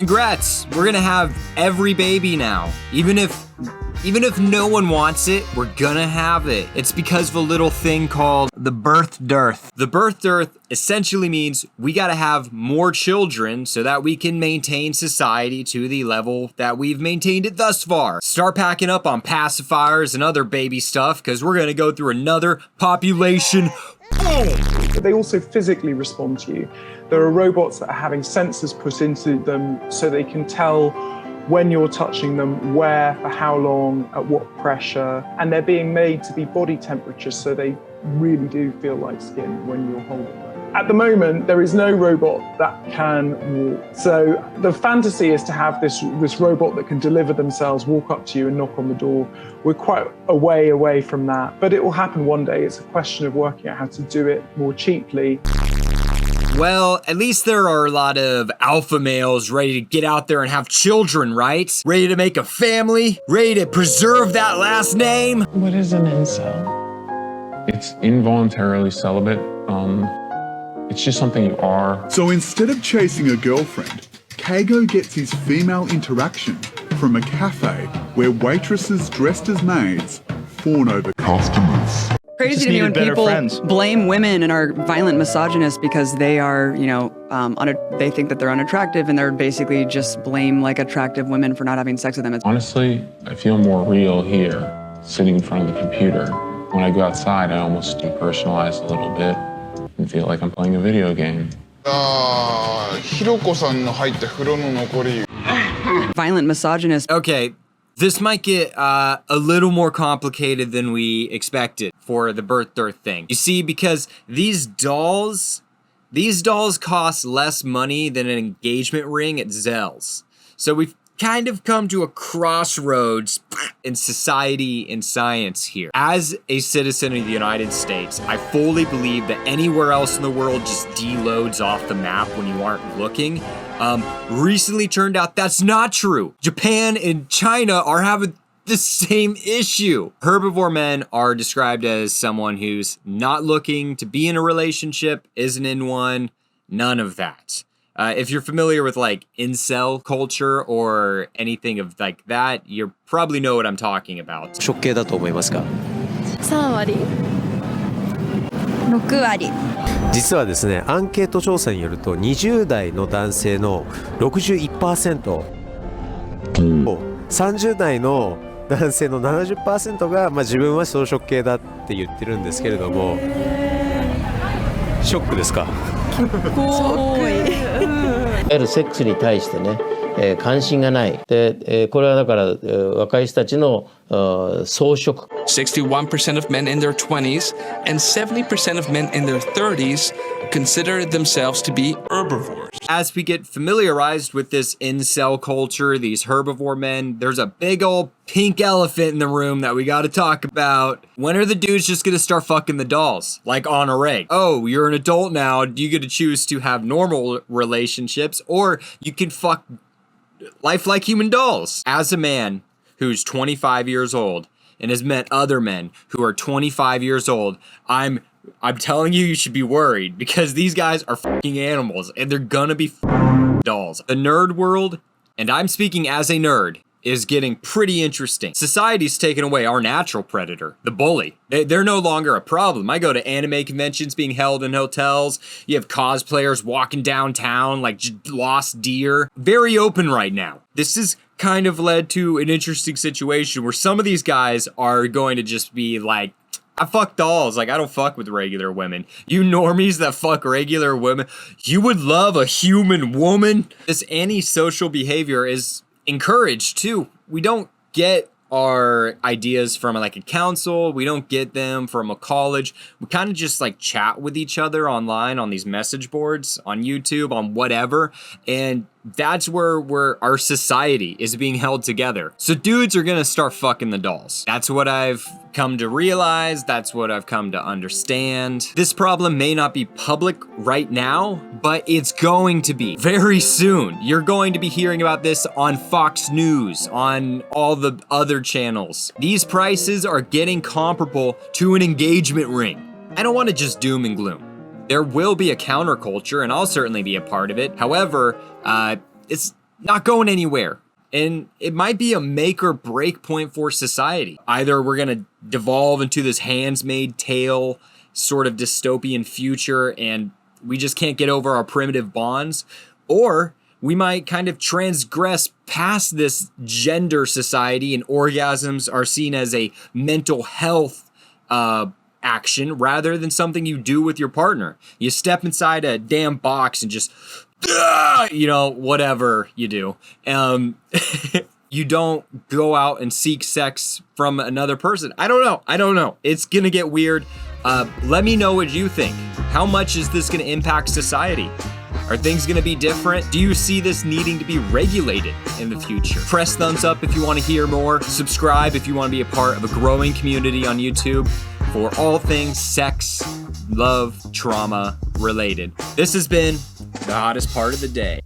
Congrats, we're gonna have every baby now. Even if no one wants it, we're gonna have it. It's because of a little thing called the birth dearth. The birth dearth essentially means we gotta have more children so that we can maintain society to the level that we've maintained it thus far. Start packing up on pacifiers and other baby stuff, because we're gonna go through another population. They also physically respond to you. There are robots that are having sensors put into them so they can tell when you're touching them, where, for how long, at what pressure, and they're being made to be body temperature so they really do feel like skin when you're holding them. At the moment, there is no robot that can walk. So the fantasy is to have this robot that can deliver themselves, walk up to you and knock on the door. We're quite a way away from that, but it will happen one day. It's a question of working out how to do it more cheaply. Well, at least there are a lot of alpha males ready to get out there and have children, right? Ready to make a family? Ready to preserve that last name? What is an incel? It's involuntarily celibate. It's just something you are. So instead of chasing a girlfriend, Cagle gets his female interaction from a cafe where waitresses dressed as maids fawn over customers. Crazy to me when people blame women and are violent misogynists because they are, they think that they're unattractive, and they're basically just blame like attractive women for not having sex with them. Honestly, I feel more real here, sitting in front of the computer. When I go outside, I almost depersonalize a little bit and feel like I'm playing a video game. Violent misogynist. Okay, this might get a little more complicated than we expected for the birth dearth thing. You see, because these dolls cost less money than an engagement ring at Zell's. So we've kind of come to a crossroads in society and science here. As a citizen of the United States, I fully believe that anywhere else in the world just deloads off the map when you aren't looking. Recently turned out that's not true. Japan and China are having the same issue. Herbivore men are described as someone who's not looking to be in a relationship, isn't in one, none of that. If you're familiar with like incel culture or anything of like that, you probably know what I'm talking about. 食系だと思いますか3割6割実はですね、アンケート調査によると20代の男性の 61%、30代の男性の 70% が、自分は草食系だって言ってるんですけれども、ショックですか？いわゆるセックスに対してね、関心がない。で、これはだから、若い人たちの草食。61% of men in their 20s and 70% of men in their 30s consider themselves to be herbivores. As we get familiarized with this incel culture, these herbivore men, there's a big old pink elephant in the room that we gotta talk about. When are the dudes just gonna start fucking the dolls? Like on a reg. Oh, you're an adult now, you get to choose to have normal relationships, or you can fuck lifelike human dolls. As a man who's 25 years old and has met other men who are 25 years old, I'm telling you, you should be worried, because these guys are fucking animals and they're gonna be dolls. The nerd world, and I'm speaking as a nerd, is getting pretty interesting. Society's taken away our natural predator, the bully. They're no longer a problem. I go to anime conventions being held in hotels. You have cosplayers walking downtown like lost deer. Very open right now. This has kind of led to an interesting situation where some of these guys are going to just be like, I fuck dolls. Like, I don't fuck with regular women. You normies that fuck regular women, you would love a human woman. This antisocial behavior is encouraged too. We don't get our ideas from like a council. We don't get them from a college. We kind of just like chat with each other online on these message boards, on YouTube, on whatever. And that's where our society is being held together. So dudes are gonna start fucking the dolls. That's what I've come to realize. That's what I've come to understand. This problem may not be public right now, but it's going to be very soon. You're going to be hearing about this on Fox News, on all the other channels. These prices are getting comparable to an engagement ring. I don't want to just doom and gloom. There will be a counterculture, and I'll certainly be a part of it. However, not going anywhere. And it might be a make or break point for society. Either we're going to devolve into this Handmaid's Tale sort of dystopian future and we just can't get over our primitive bonds, or we might kind of transgress past this gender society and orgasms are seen as a mental health action rather than something you do with your partner. You step inside a damn box and just, whatever you do. You don't go out and seek sex from another person. I don't know. It's going to get weird. Let me know what you think. How much is this going to impact society? Are things going to be different? Do you see this needing to be regulated in the future? Press thumbs up if you want to hear more. Subscribe if you want to be a part of a growing community on YouTube for all things sex, love, trauma related. This has been the hottest part of the day.